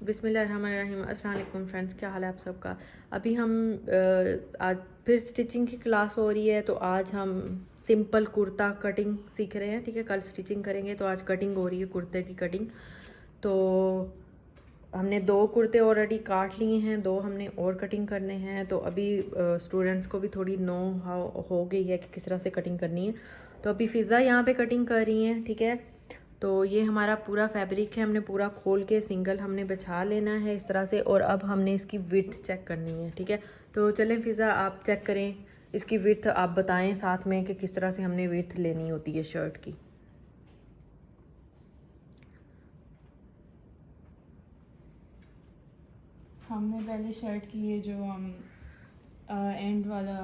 बिस्मिल्लाहिर्रहमानिर्रहीम। अस्सलाम वालेकुम फ्रेंड्स, क्या हाल है आप सबका। अभी हम आज फिर स्टिचिंग की क्लास हो रही है, तो आज हम सिंपल कुर्ता कटिंग सीख रहे हैं। ठीक है, कल स्टिचिंग करेंगे, तो आज कटिंग हो रही है कुर्ते की कटिंग। तो हमने 2 कुर्ते ऑलरेडी काट लिए हैं, 2 हमने और कटिंग करने हैं। तो अभी स्टूडेंट्स को भी थोड़ी नो हाउ हो गई है कि किस तरह से कटिंग करनी है। तो अभी फ़िज़ा यहाँ पे कटिंग कर रही हैं। ठीक है, तो ये हमारा पूरा फैब्रिक है, हमने पूरा खोल के सिंगल हमने बिछा लेना है इस तरह से। और अब हमने इसकी विड्थ चेक करनी है। ठीक है, तो चलें फ़िज़ा आप चेक करें इसकी विड्थ, आप बताएं साथ में कि किस तरह से हमने विड्थ लेनी होती है शर्ट की। हमने पहले शर्ट की ये जो एंड वाला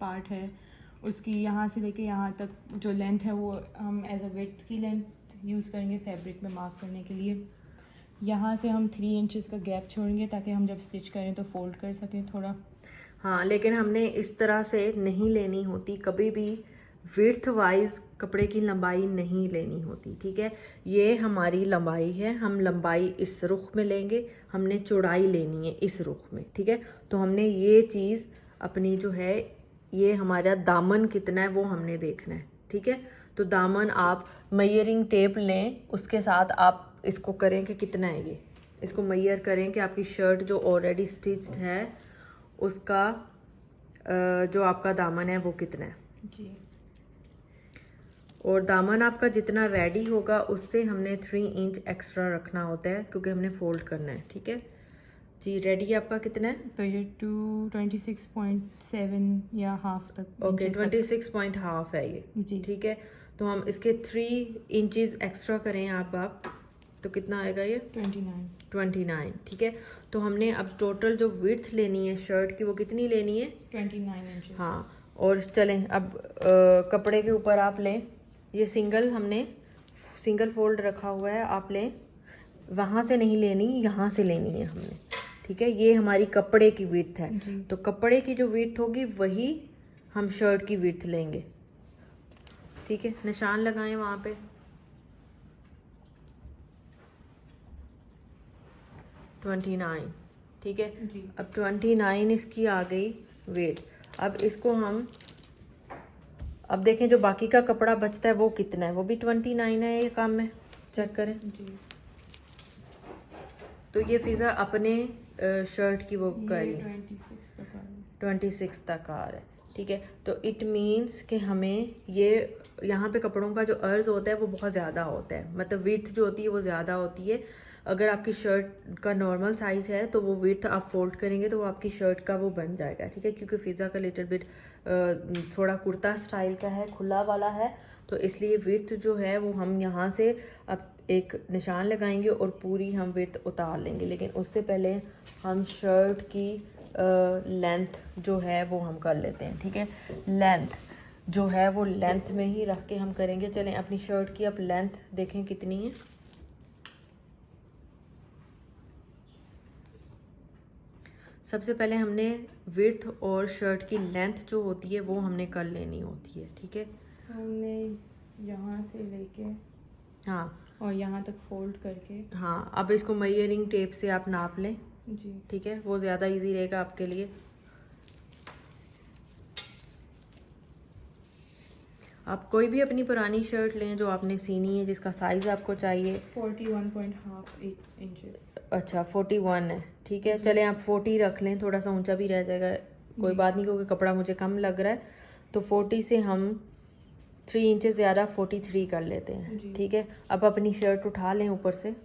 पार्ट है उसकी यहाँ से लेके यहाँ तक जो लेंथ है वो हम एज अ विड्थ की लेंथ यूज़ करेंगे फैब्रिक में मार्क करने के लिए। यहाँ से हम 3 इंचेस का गैप छोड़ेंगे ताकि हम जब स्टिच करें तो फोल्ड कर सकें थोड़ा। हाँ, लेकिन हमने इस तरह से नहीं लेनी होती, कभी भी विड्थ वाइज कपड़े की लंबाई नहीं लेनी होती। ठीक है, ये हमारी लंबाई है, हम लंबाई इस रुख में लेंगे, हमने चौड़ाई लेनी है इस रुख में। ठीक है, तो हमने ये चीज़ अपनी जो है, ये हमारा दामन कितना है वो हमने देखना है। ठीक है, तो दामन आप मेजरिंग टेप लें, उसके साथ आप इसको करें कि कितना है ये, इसको मेजर करें कि आपकी शर्ट जो ऑलरेडी स्टिच्ड है उसका जो आपका दामन है वो कितना है जी। और दामन आपका जितना रेडी होगा उससे हमने 3 इंच एक्स्ट्रा रखना होता है, क्योंकि हमने फोल्ड करना है। ठीक है जी, रेडी आपका कितना है? तो ये 26.7 या हाफ तक। ओके, 26.5 है ये जी। ठीक है, तो हम इसके 3 इंचेस एक्स्ट्रा करें आप तो कितना आएगा ये? 29। ठीक है, तो हमने अब टोटल जो विड्थ लेनी है शर्ट की वो कितनी लेनी है? 29 इंचेस। हाँ, और चलें अब कपड़े के ऊपर आप लें, ये सिंगल हमने सिंगल फोल्ड रखा हुआ है, आप लें, वहाँ से नहीं लेनी, यहाँ से लेनी है हमने। ठीक है, ये हमारी कपड़े की विड्थ है जी। तो कपड़े की जो विड्थ होगी वही हम शर्ट की विड्थ लेंगे। ठीक है, निशान लगाएं वहाँ पे। ट्वेंटी 29। ठीक है जी। अब 29 इसकी आ गई वेट। अब इसको हम अब देखें जो बाकी का कपड़ा बचता है वो कितना है, वो भी 29 है। ये काम में चेक करें जी। तो ये फ़िज़ा अपने शर्ट की वो करी 26 तक आ रहा है। ठीक है, तो इट मीन्स कि हमें ये यहाँ पे कपड़ों का जो अर्ज़ होता है वो बहुत ज़्यादा होता है, मतलब विड्थ जो होती है वो ज़्यादा होती है। अगर आपकी शर्ट का नॉर्मल साइज़ है तो वो विड्थ आप फोल्ड करेंगे तो वो आपकी शर्ट का वो बन जाएगा। ठीक है, क्योंकि फ़िज़ा का लिटिल बिट थोड़ा कुर्ता स्टाइल का है, खुला वाला है, तो इसलिए विड्थ जो है वो हम यहाँ से अब एक निशान लगाएंगे और पूरी हम विड्थ उतार लेंगे। लेकिन उससे पहले हम शर्ट की लेंथ जो है वो हम कर लेते हैं। ठीक है, लेंथ जो है वो लेंथ में ही रख के हम करेंगे। चलें अपनी शर्ट की अब लेंथ देखें कितनी है। सबसे पहले हमने विड्थ और शर्ट की लेंथ जो होती है वो हमने कर लेनी होती है। ठीक है, तो हमने यहाँ से लेके हाँ और यहाँ तक फोल्ड करके। हाँ, अब इसको मेजरिंग टेप से आप नाप लें। जी। ठीक है, वो ज़्यादा इजी रहेगा आपके लिए। आप कोई भी अपनी पुरानी शर्ट लें जो आपने सीनी है, जिसका साइज़ आपको चाहिए। 41.5 इंचेस। अच्छा 41 है। ठीक है, चलें आप 40 रख लें, थोड़ा सा ऊंचा भी रह जाएगा, कोई बात नहीं, क्योंकि कपड़ा मुझे कम लग रहा है। तो 40 से हम 3 इंचेस ज़्यादा 43 कर लेते हैं। ठीक है, अब अपनी शर्ट उठा लें ऊपर से,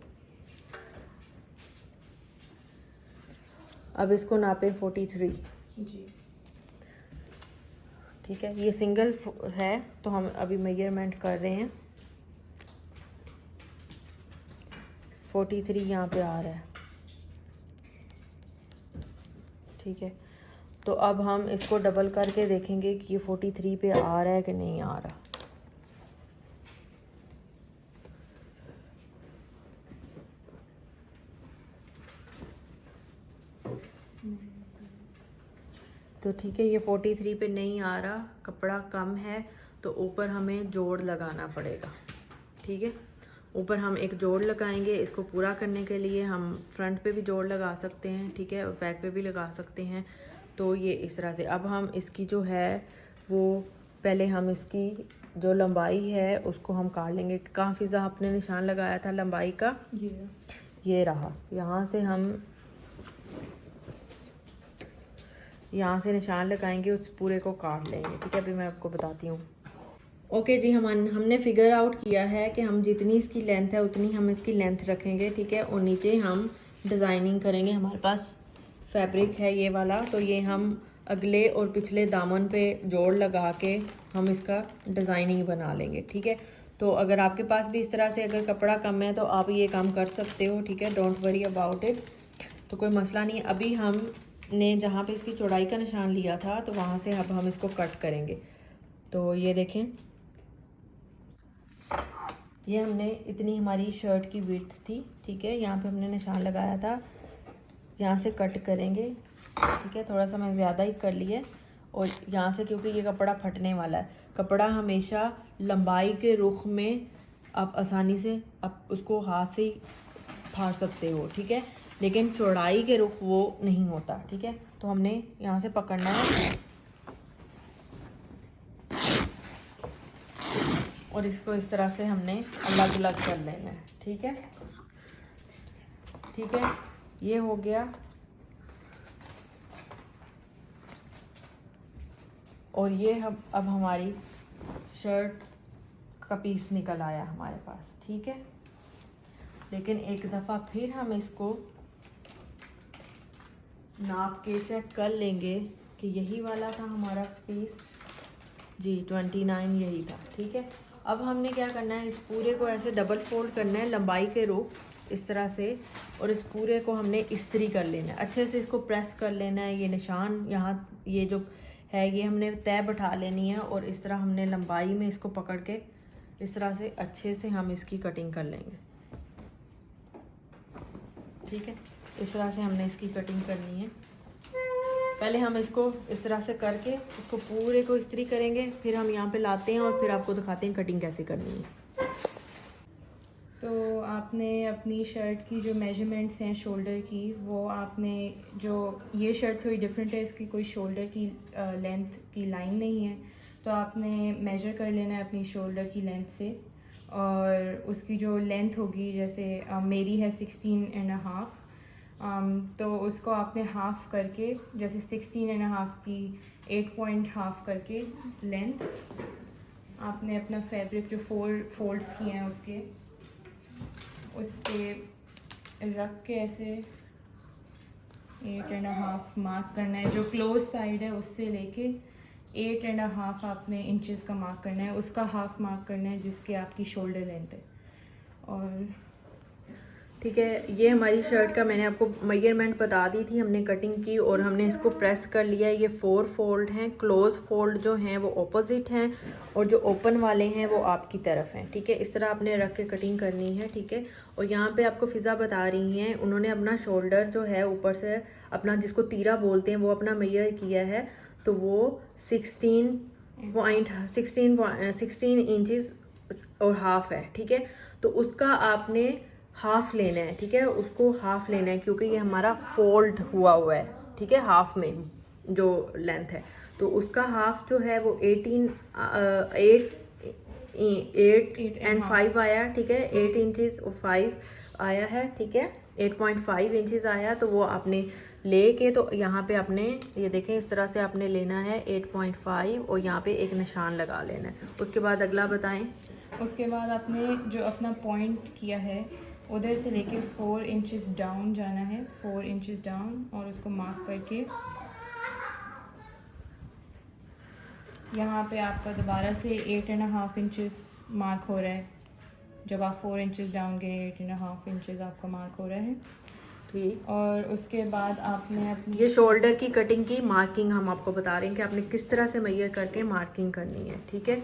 अब इसको नापें 43। जी। ठीक है, ये सिंगल है तो हम अभी मेजरमेंट कर रहे हैं। 43 यहाँ पे आ रहा है। ठीक है, तो अब हम इसको डबल करके देखेंगे कि ये 43 पे आ रहा है कि नहीं आ रहा। तो ठीक है, ये 43 पे नहीं आ रहा, कपड़ा कम है, तो ऊपर हमें जोड़ लगाना पड़ेगा। ठीक है, ऊपर हम एक जोड़ लगाएंगे। इसको पूरा करने के लिए हम फ्रंट पे भी जोड़ लगा सकते हैं, ठीक है, और बैक पे भी लगा सकते हैं। तो ये इस तरह से अब हम इसकी जो है वो पहले हम इसकी जो लंबाई है उसको हम काट लेंगे। कहाँ फिज़ा आपने निशान लगाया था लंबाई का? ये रहा। यहाँ से हम यहाँ से निशान लगाएंगे, उस पूरे को काट लेंगे, ठीक है। अभी मैं आपको बताती हूँ। ओके जी, हमने फिगर आउट किया है कि हम जितनी इसकी लेंथ है उतनी हम इसकी लेंथ रखेंगे, ठीक है। और नीचे हम डिज़ाइनिंग करेंगे। हमारे पास फैब्रिक है ये वाला, तो ये हम अगले और पिछले दामन पे जोड़ लगा के हम इसका डिज़ाइनिंग बना लेंगे, ठीक है। तो अगर आपके पास भी इस तरह से अगर कपड़ा कम है तो आप ये काम कर सकते हो, ठीक है। डोंट वरी अबाउट इट, तो कोई मसला नहीं। अभी हमने जहाँ पे इसकी चौड़ाई का निशान लिया था तो वहाँ से अब हम इसको कट करेंगे। तो ये देखें, ये हमने इतनी हमारी शर्ट की विड्थ थी, ठीक है। यहाँ पे हमने निशान लगाया था, यहाँ से कट करेंगे, ठीक है। थोड़ा सा मैं ज़्यादा ही कर लिया, और यहाँ से क्योंकि ये कपड़ा फटने वाला है। कपड़ा हमेशा लंबाई के रुख में आप आसानी से आप उसको हाथ से ही फाड़ सकते हो, ठीक है, लेकिन चौड़ाई के रुख वो नहीं होता, ठीक है। तो हमने यहाँ से पकड़ना है और इसको इस तरह से हमने अलग अलग कर लेना है, ठीक है, ठीक है। ये हो गया। और ये अब हमारी शर्ट का पीस निकल आया हमारे पास, ठीक है। लेकिन एक दफ़ा फिर हम इसको नाप के चेक कर लेंगे कि यही वाला था हमारा पीस। जी 29 यही था, ठीक है। अब हमने क्या करना है, इस पूरे को ऐसे डबल फोल्ड करना है लंबाई के रुख इस तरह से, और इस पूरे को हमने इस्त्री कर लेना है, अच्छे से इसको प्रेस कर लेना है। ये निशान यहाँ ये जो है ये हमने तय बैठा लेनी है, और इस तरह हमने लंबाई में इसको पकड़ के इस तरह से अच्छे से हम इसकी कटिंग कर लेंगे, ठीक है। इस तरह से हमने इसकी कटिंग करनी है। पहले हम इसको इस तरह से करके इसको पूरे को इस्त्री करेंगे, फिर हम यहाँ पे लाते हैं और फिर आपको दिखाते हैं कटिंग कैसे करनी है। तो आपने अपनी शर्ट की जो मेजरमेंट्स हैं शोल्डर की, वो आपने जो ये शर्ट थोड़ी डिफरेंट है, इसकी कोई शोल्डर की लेंथ की लाइन नहीं है, तो आपने मेजर कर लेना है अपनी शोल्डर की लेंथ से, और उसकी जो लेंथ होगी, जैसे मेरी है 16.5, तो उसको आपने हाफ़ करके, जैसे 16.5 की 8.5 करके लेंथ आपने अपना फैब्रिक जो फोल्ड्स किए हैं उसके रख के ऐसे 8.5 मार्क करना है। जो क्लोज साइड है उससे लेके 8.5 आपने इंचेस का मार्क करना है, उसका हाफ मार्क करना है जिसके आपकी शोल्डर लेंथ है। और ठीक है, ये हमारी शर्ट का मैंने आपको मेजरमेंट बता दी थी, हमने कटिंग की और हमने इसको प्रेस कर लिया है। ये 4 फोल्ड हैं, क्लोज फोल्ड जो हैं वो ऑपोजिट हैं और जो ओपन वाले हैं वो आपकी तरफ हैं, ठीक है। इस तरह आपने रख के कटिंग करनी है, ठीक है। और यहाँ पे आपको फ़िज़ा बता रही हैं, उन्होंने अपना शोल्डर जो है ऊपर से अपना जिसको तीरा बोलते हैं वो अपना मेजर किया है, तो वो 16 इंचज़ और हाफ है, ठीक है। तो उसका आपने हाफ लेना है, ठीक है, उसको हाफ लेना है क्योंकि ये हमारा फोल्ड हुआ है, ठीक है, हाफ में जो लेंथ है, तो उसका हाफ जो है वो 8 एंड 5 आया, ठीक है। 8 इंचज़ और 5 आया है, ठीक है, 8.5 इंचज़ आया। तो वो आपने ले के तो यहाँ पे आपने ये देखें इस तरह से आपने लेना है 8.5 और यहाँ पे एक निशान लगा लेना है। उसके बाद अगला बताएं। उसके बाद आपने जो अपना पॉइंट किया है उधर से लेके 4 इंचेस डाउन जाना है, 4 इंचेस डाउन, और उसको मार्क करके यहाँ पे आपका दोबारा से 8.5 इंचेस मार्क हो रहा है। जब आप 4 इंचेस डाउन गए 8.5 इंचेस आपका मार्क हो रहा है, ठीक। और उसके बाद आपने अपनी ये शोल्डर की कटिंग की मार्किंग हम आपको बता रहे हैं कि आपने किस तरह से मेजर करके मार्किंग करनी है, ठीक है।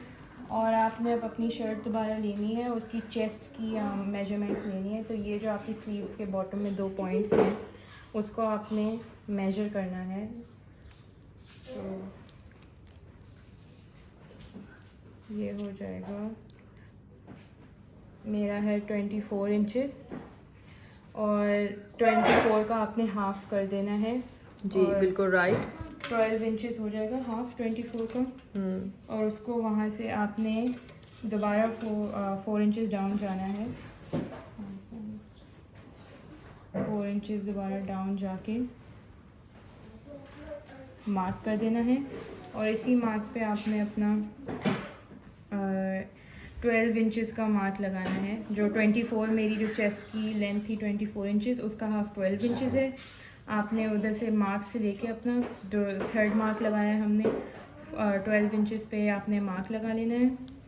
और आपने अब अपनी शर्ट दोबारा लेनी है, उसकी चेस्ट की मेजरमेंट्स लेनी है। तो ये जो आपकी स्लीव्स के बॉटम में 2 पॉइंट्स हैं उसको आपने मेजर करना है। तो ये हो जाएगा मेरा है 24 इंचेस और 24 का आपने हाफ कर देना है। जी बिल्कुल राइट। 12 इंचेस हो जाएगा हाफ 24 का। और उसको वहाँ से आपने दोबारा 4 इंचेस डाउन जाना है। 4 इंचेस दोबारा डाउन जाके मार्क कर देना है और इसी मार्क पे आपने अपना 12 इंचेस का मार्क लगाना है। जो 24 मेरी जो चेस्ट की लेंथ थी 24 इंचेस, उसका हाफ 12 इंचेस है। आपने उधर से मार्क से लेके अपना जो थर्ड मार्क लगाया है हमने 12 इंचेस पे आपने मार्क लगा लेना है।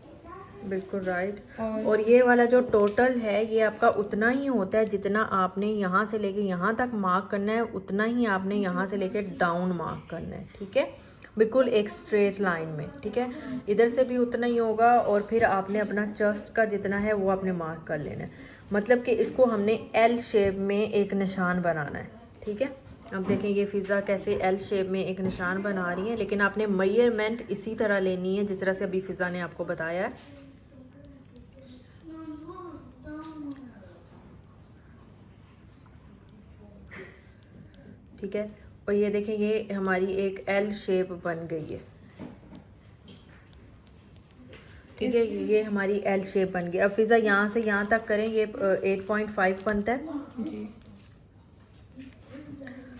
बिल्कुल राइट। और ये वाला जो टोटल है ये आपका उतना ही होता है जितना आपने यहाँ से लेके यहाँ तक मार्क करना है, उतना ही आपने यहाँ से लेके डाउन मार्क करना है। ठीक है, बिल्कुल एक स्ट्रेट लाइन में। ठीक है, इधर से भी उतना ही होगा और फिर आपने अपना चेस्ट का जितना है वो आपने मार्क कर लेना है। मतलब कि इसको हमने एल शेप में एक निशान बनाना है। ठीक है, अब देखें ये फ़िज़ा कैसे एल शेप में एक निशान बना रही है, लेकिन आपने मेजरमेंट इसी तरह लेनी है जिस तरह से अभी फ़िज़ा ने आपको बताया है। ठीक है, और ये देखें ये हमारी एक एल शेप बन गई है। ठीक है, ये हमारी एल शेप बन गई। अब फिज़ा यहाँ से यहाँ तक करें, ये 8.5 बनता है जी,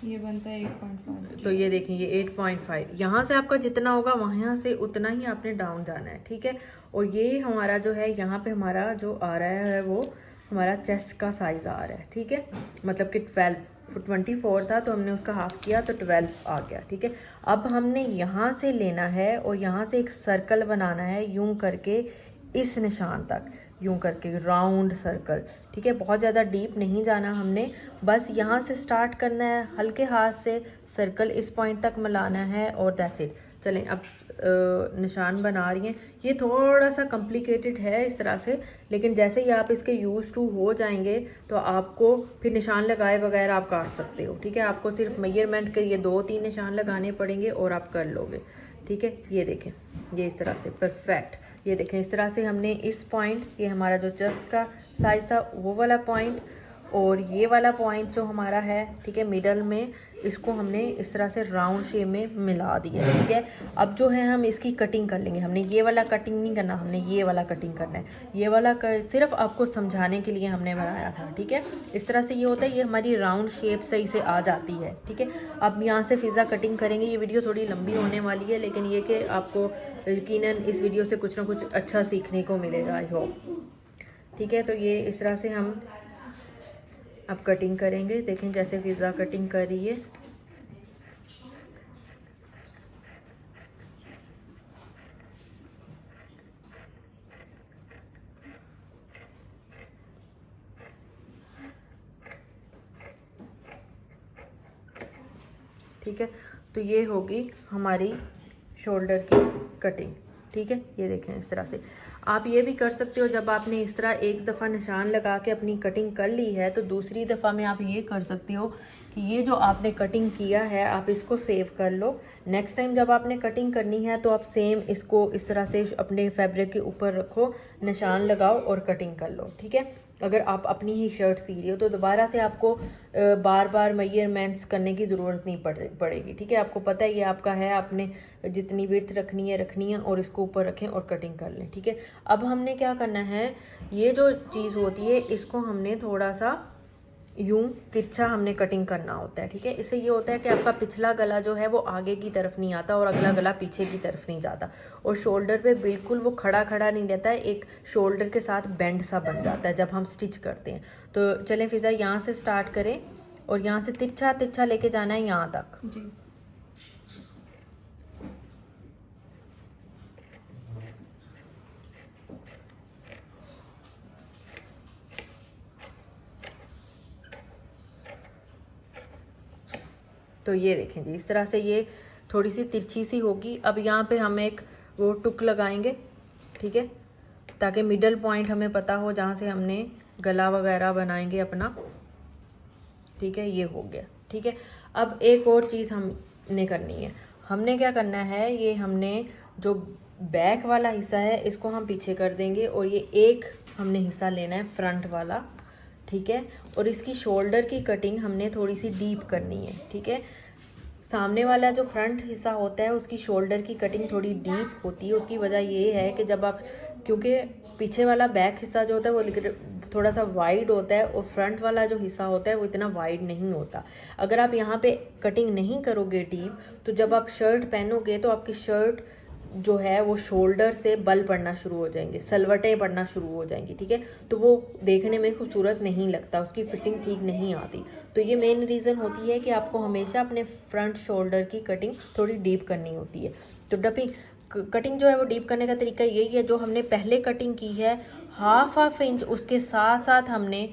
ये बनता है 8.5। तो ये देखें ये 8.5, यहाँ से आपका जितना होगा वहाँ से उतना ही आपने डाउन जाना है। ठीक है, और ये हमारा जो है यहाँ पे हमारा जो आ रहा है वो हमारा चेस्ट का साइज़ आ रहा है। ठीक है, मतलब कि 24 था तो हमने उसका हाफ किया तो 12 आ गया। ठीक है, अब हमने यहाँ से लेना है और यहाँ से एक सर्कल बनाना है यूं करके इस निशान तक, यूं करके राउंड सर्कल। ठीक है, बहुत ज़्यादा डीप नहीं जाना हमने, बस यहाँ से स्टार्ट करना है, हल्के हाथ से सर्कल इस पॉइंट तक मिलाना है और दैट्स इट। चलें अब निशान बना रही हैं। ये थोड़ा सा कॉम्प्लिकेटेड है इस तरह से, लेकिन जैसे ही आप इसके यूज़ टू हो जाएंगे तो आपको फिर निशान लगाए बगैर आप काट सकते हो। ठीक है, आपको सिर्फ मेजरमेंट के ये 2-3 निशान लगाने पड़ेंगे और आप कर लोगे। ठीक है, ये देखें ये इस तरह से परफेक्ट। ये देखें इस तरह से हमने इस पॉइंट, ये हमारा जो चेस्ट का साइज़ था वो वाला पॉइंट और ये वाला पॉइंट जो हमारा है, ठीक है, मिडल में, इसको हमने इस तरह से राउंड शेप में मिला दिया। ठीक है, अब जो है हम इसकी कटिंग कर लेंगे। हमने ये वाला कटिंग नहीं करना, हमने ये वाला कटिंग करना है। ये वाला सिर्फ आपको समझाने के लिए हमने बनाया था। ठीक है, इस तरह से ये होता है, ये हमारी राउंड शेप सही से आ जाती है। ठीक है, अब यहाँ से फ़िज़ा कटिंग करेंगे। ये वीडियो थोड़ी लंबी होने वाली है, लेकिन ये कि आपको यकीनन इस वीडियो से कुछ ना कुछ अच्छा सीखने को मिलेगा, आई होप। ठीक है, तो ये इस तरह से हम अब कटिंग करेंगे। देखें जैसे फ़िज़ा कटिंग कर रही है। ठीक है, तो ये होगी हमारी शोल्डर की कटिंग। ठीक है, ये देखें इस तरह से आप ये भी कर सकते हो। जब आपने इस तरह एक दफ़ा निशान लगा के अपनी कटिंग कर ली है तो दूसरी दफ़ा में आप ये कर सकते हो कि ये जो आपने कटिंग किया है आप इसको सेव कर लो। नेक्स्ट टाइम जब आपने कटिंग करनी है तो आप सेम इसको इस तरह से अपने फैब्रिक के ऊपर रखो, निशान लगाओ और कटिंग कर लो। ठीक है, अगर आप अपनी ही शर्ट सी रही हो तो दोबारा से आपको बार बार मेजरमेंट्स करने की ज़रूरत नहीं पड़ेगी। ठीक है, आपको पता है ये आपका है, आपने जितनी विड्थ रखनी है और इसको ऊपर रखें और कटिंग कर लें। ठीक है, अब हमने क्या करना है, ये जो चीज़ होती है इसको हमने थोड़ा सा यूं तिरछा हमने कटिंग करना होता है। ठीक है, इससे ये होता है कि आपका पिछला गला जो है वो आगे की तरफ नहीं आता और अगला गला पीछे की तरफ नहीं जाता और शोल्डर पे बिल्कुल वो खड़ा खड़ा नहीं रहता है, एक शोल्डर के साथ बेंड सा बन जाता है जब हम स्टिच करते हैं। तो चलें फ़िज़ा यहाँ से स्टार्ट करें और यहाँ से तिरछा तिरछा लेके जाना है यहाँ तक। जी, तो ये देखें जी इस तरह से ये थोड़ी सी तिरछी सी होगी। अब यहाँ पे हम एक वो टुक लगाएंगे। ठीक है, ताकि मिडल पॉइंट हमें पता हो जहाँ से हमने गला वगैरह बनाएंगे अपना। ठीक है, ये हो गया। ठीक है, अब एक और चीज़ हमने करनी है। हमने क्या करना है, ये हमने जो बैक वाला हिस्सा है इसको हम पीछे कर देंगे और ये एक हमने हिस्सा लेना है फ्रंट वाला, ठीक है। और इसकी शोल्डर की कटिंग हमने थोड़ी सी डीप करनी है, ठीक है। सामने वाला जो फ्रंट हिस्सा होता है उसकी शोल्डर की कटिंग थोड़ी डीप होती है। उसकी वजह ये है कि जब आप, क्योंकि पीछे वाला बैक हिस्सा जो होता है वो थोड़ा सा वाइड होता है और फ्रंट वाला जो हिस्सा होता है वो इतना वाइड नहीं होता। अगर आप यहाँ पे कटिंग नहीं करोगे डीप, तो जब आप शर्ट पहनोगे तो आपकी शर्ट जो है वो शोल्डर से बल पड़ना शुरू हो जाएंगे, सलवटें पड़ना शुरू हो जाएंगी, ठीक है। तो वो देखने में खूबसूरत नहीं लगता, उसकी फिटिंग ठीक नहीं आती। तो ये मेन रीज़न होती है कि आपको हमेशा अपने फ्रंट शोल्डर की कटिंग थोड़ी डीप करनी होती है। तो कटिंग जो है वो डीप करने का तरीका यही है, जो हमने पहले कटिंग की है हाफ इंच, उसके साथ साथ हमने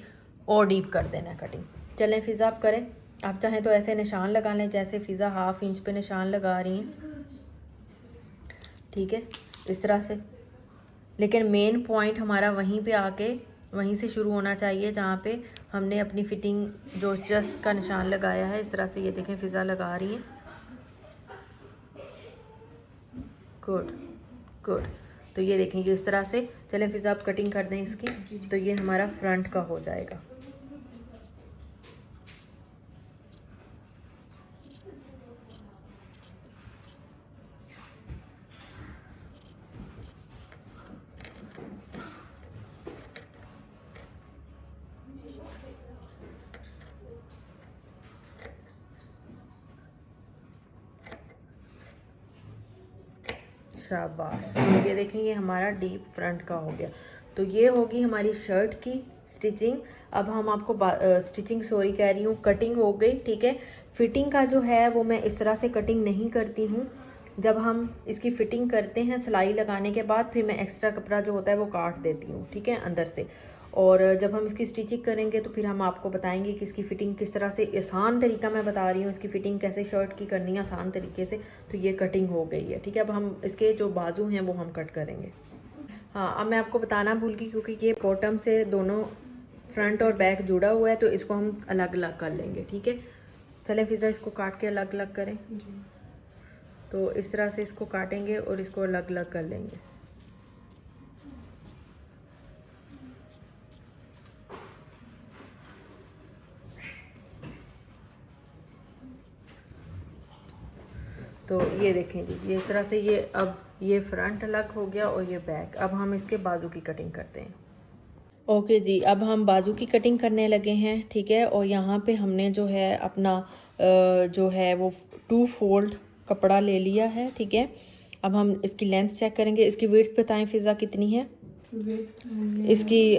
और डीप कर देना है कटिंग। चलें फ़िज़ा आप करें, आप चाहें तो ऐसे निशान लगा लें जैसे फ़िज़ा हाफ इंच पे निशान लगा रही हैं, ठीक है, इस तरह से। लेकिन मेन पॉइंट हमारा वहीं पे आके वहीं से शुरू होना चाहिए जहाँ पे हमने अपनी फिटिंग जो चेस्ट का निशान लगाया है। इस तरह से ये देखें फ़िज़ा लगा रही हैं, गुड गुड। तो ये देखें ये इस तरह से। चलें फ़िज़ा आप कटिंग कर दें इसकी, तो ये हमारा फ्रंट का हो जाएगा। शाबाश, ये देखें ये हमारा डीप फ्रंट का हो गया। तो ये होगी हमारी शर्ट की स्टिचिंग। अब हम आपको स्टिचिंग सॉरी कह रही हूँ, कटिंग हो गई, ठीक है। फिटिंग का जो है वो मैं इस तरह से कटिंग नहीं करती हूँ। जब हम इसकी फ़िटिंग करते हैं सिलाई लगाने के बाद, फिर मैं एक्स्ट्रा कपड़ा जो होता है वो काट देती हूँ, ठीक है, अंदर से। और जब हम इसकी स्टिचिंग करेंगे तो फिर हम आपको बताएंगे कि इसकी फ़िटिंग किस तरह से, आसान तरीका मैं बता रही हूँ इसकी फ़िटिंग कैसे शर्ट की करनी है आसान तरीके से। तो ये कटिंग हो गई है, ठीक है। अब हम इसके जो बाजू हैं वो हम कट करेंगे। हाँ, अब मैं आपको बताना भूल गई, क्योंकि ये बॉटम से दोनों फ्रंट और बैक जुड़ा हुआ है तो इसको हम अलग अलग कर लेंगे, ठीक है। चलें फ़िज़ा इसको काट के अलग अलग करें। तो इस तरह से इसको काटेंगे और इसको अलग अलग कर लेंगे। तो ये देखें जी, ये इस तरह से ये अब ये फ्रंट अलग हो गया और ये बैक। अब हम इसके बाजू की कटिंग करते हैं। ओके जी, अब हम बाजू की कटिंग करने लगे हैं, ठीक है। और यहाँ पे हमने जो है अपना जो है वो 2 फोल्ड कपड़ा ले लिया है, ठीक है। अब हम इसकी लेंथ चेक करेंगे। इसकी विड्थ बताएं फ़िज़ा कितनी है इसकी?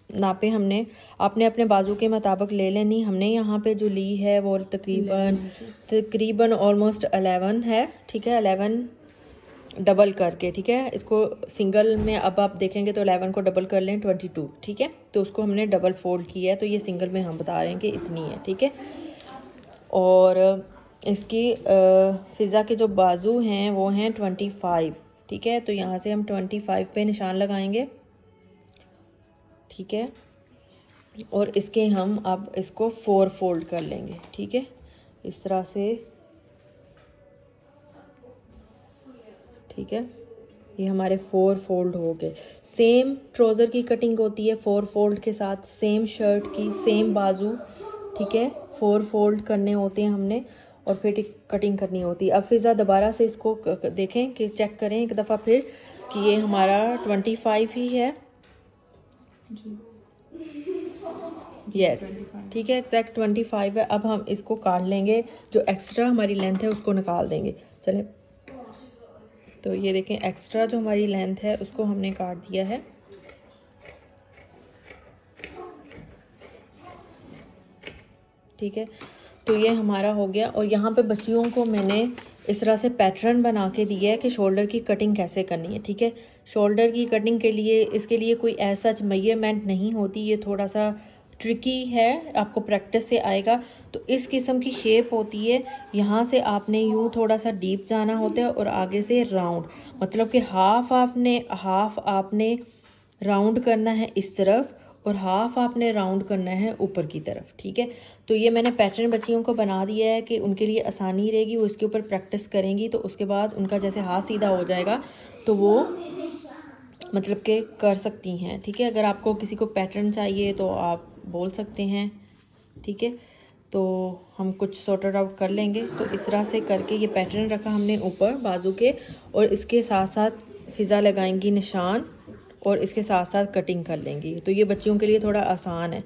नापे हमने, आपने अपने बाजू के मुताबिक ले लेनी। हमने यहाँ पे जो ली है वो तकरीबन ऑलमोस्ट 11 है, ठीक है। 11 डबल करके, ठीक है। इसको सिंगल में अब आप देखेंगे तो 11 को डबल कर लें 22, ठीक है। तो उसको हमने डबल फोल्ड किया है, तो ये सिंगल में हम बता रहे हैं कि इतनी है, ठीक है। और इसकी फ़िज़ा के जो बाजू हैं वो हैं 25, ठीक है। तो यहाँ से हम 25 पे निशान लगाएंगे, ठीक है। और इसके हम अब इसको 4 फोल्ड कर लेंगे, ठीक है, इस तरह से, ठीक है। ये हमारे 4 फोल्ड हो गए। सेम ट्राउज़र की कटिंग होती है 4 फोल्ड के साथ, सेम शर्ट की सेम बाजू, ठीक है। 4 फोल्ड करने होते हैं हमने और फिर कटिंग करनी होती है। अब फ़िज़ा दोबारा से इसको देखें कि चेक करें एक दफ़ा फिर कि ये हमारा 25 ही है, यस, ठीक है, एग्जैक्ट 25 है। अब हम इसको काट लेंगे, जो एक्स्ट्रा हमारी लेंथ है उसको निकाल देंगे। चलें, तो ये देखें एक्स्ट्रा जो हमारी लेंथ है उसको हमने काट दिया है, ठीक है। तो ये हमारा हो गया। और यहाँ पे बच्चियों को मैंने इस तरह से पैटर्न बना के दिया है कि शोल्डर की कटिंग कैसे करनी है, ठीक है। शोल्डर की कटिंग के लिए इसके लिए कोई ऐसा मेजरमेंट नहीं होती, ये थोड़ा सा ट्रिकी है, आपको प्रैक्टिस से आएगा। तो इस किस्म की शेप होती है, यहाँ से आपने यूँ थोड़ा सा डीप जाना होता है और आगे से राउंड, मतलब कि हाफ आपने राउंड करना है इस तरफ और हाफ आपने राउंड करना है ऊपर की तरफ, ठीक है। तो ये मैंने पैटर्न बच्चियों को बना दिया है कि उनके लिए आसानी रहेगी, वो इसके ऊपर प्रैक्टिस करेंगी तो उसके बाद उनका जैसे हाथ सीधा हो जाएगा तो वो मतलब कि कर सकती हैं, ठीक है। अगर आपको किसी को पैटर्न चाहिए तो आप बोल सकते हैं, ठीक है। तो हम कुछ सॉर्टेड आउट कर लेंगे। तो इस तरह से करके ये पैटर्न रखा हमने ऊपर बाजू के, और इसके साथ साथ फ़िज़ा लगाएंगी निशान, और इसके साथ साथ कटिंग कर लेंगी। तो ये बच्चियों के लिए थोड़ा आसान है,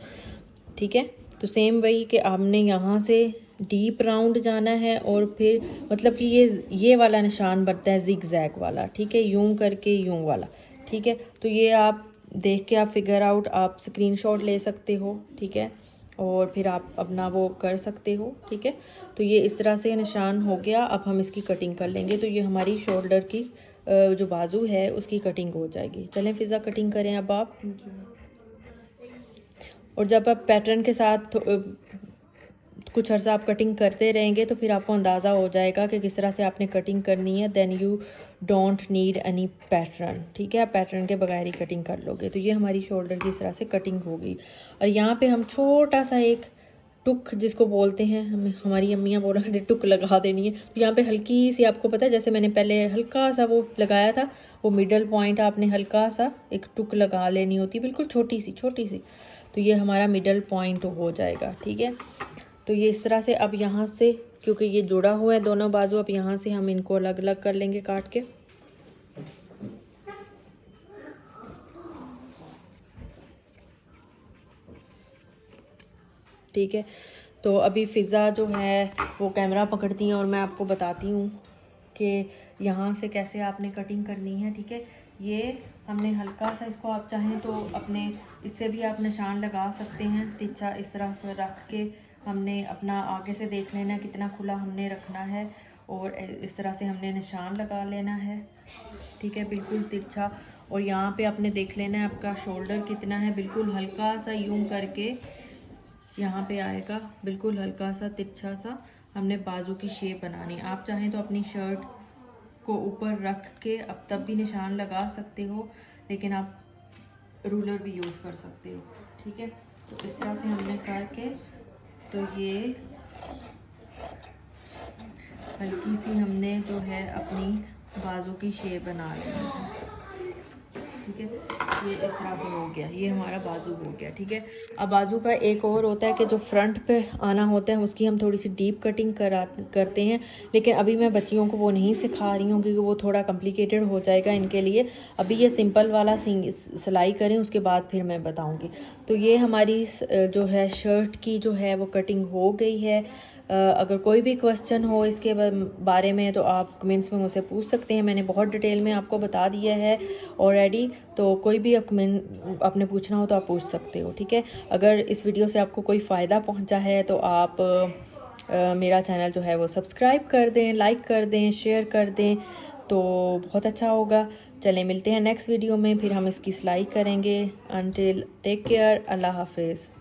ठीक है। तो सेम वही कि आपने यहाँ से डीप राउंड जाना है, और फिर मतलब कि ये वाला निशान बनता है जिग जैग वाला, ठीक है, यूं करके यूं वाला, ठीक है। तो ये आप देख के आप फिगर आउट, आप स्क्रीनशॉट ले सकते हो, ठीक है, और फिर आप अपना वो कर सकते हो, ठीक है। तो ये इस तरह से निशान हो गया। अब हम इसकी कटिंग कर लेंगे। तो ये हमारी शोल्डर की जो बाजू है उसकी कटिंग हो जाएगी। चलें फ़िज़ा कटिंग करें अब आप। और जब आप पैटर्न के साथ कुछ अर्सा आप कटिंग करते रहेंगे तो फिर आपको अंदाज़ा हो जाएगा कि किस तरह से आपने कटिंग करनी है। Then you don't need any pattern, ठीक है। आप पैटर्न के बगैर ही कटिंग कर लोगे। तो ये हमारी शोल्डर की इस तरह से कटिंग होगी। और यहाँ पे हम छोटा सा एक टुक जिसको बोलते हैं, हमारी अम्मियाँ बोल रहे थे टुक लगा देनी है। तो यहाँ पे हल्की सी, आपको पता है जैसे मैंने पहले हल्का सा वो लगाया था, वो मिडल पॉइंट आपने हल्का सा एक टुक लगा लेनी होती, बिल्कुल छोटी सी। तो ये हमारा मिडल पॉइंट हो जाएगा, ठीक है। तो ये इस तरह से अब यहाँ से, क्योंकि ये जुड़ा हुआ है दोनों बाजू, अब यहाँ से हम इनको अलग अलग कर लेंगे काट के। ठीक है। तो अभी फ़िज़ा जो है वो कैमरा पकड़ती हैं और मैं आपको बताती हूँ कि यहाँ से कैसे आपने कटिंग करनी है, ठीक है। ये हमने हल्का सा इसको, आप चाहें तो अपने इससे भी आप निशान लगा सकते हैं तिरछा, इस तरह से रख के हमने अपना आगे से देख लेना कितना खुला हमने रखना है, और इस तरह से हमने निशान लगा लेना है, ठीक है, बिल्कुल तिरछा। और यहाँ पे आपने देख लेना है आपका शोल्डर कितना है, बिल्कुल हल्का सा यूं करके यहाँ पे आएगा, बिल्कुल हल्का सा तिरछा सा हमने बाजू की शेप बनानी। आप चाहें तो अपनी शर्ट को ऊपर रख के अब तब भी निशान लगा सकते हो, लेकिन आप रूलर भी यूज़ कर सकते हो, ठीक है। तो इस तरह से हमने करके, तो ये हल्की सी हमने जो है अपनी बाजू की शेप बना ली है, ठीक है। ये इस तरह से हो गया, ये हमारा बाजू हो गया, ठीक है। अब बाजू का एक और होता है कि जो फ्रंट पे आना होता है उसकी हम थोड़ी सी डीप कटिंग करते हैं, लेकिन अभी मैं बच्चियों को वो नहीं सिखा रही हूँ क्योंकि वो थोड़ा कॉम्प्लिकेटेड हो जाएगा इनके लिए। अभी ये सिंपल वाला सिलाई करें, उसके बाद फिर मैं बताऊँगी। तो ये हमारी जो है शर्ट की जो है वो कटिंग हो गई है। अगर कोई भी क्वेश्चन हो इसके बारे में तो आप कमेंट्स में मुझसे पूछ सकते हैं। मैंने बहुत डिटेल में आपको बता दिया है ऑलरेडी, तो कोई भी आपने पूछना हो तो आप पूछ सकते हो, ठीक है। अगर इस वीडियो से आपको कोई फ़ायदा पहुंचा है तो आप मेरा चैनल जो है वो सब्सक्राइब कर दें, लाइक कर दें, शेयर कर दें, तो बहुत अच्छा होगा। चलें मिलते हैं नेक्स्ट वीडियो में, फिर हम इसकी सिलाई करेंगे। अंटिल टेक केयर, अल्लाह हाफिज़।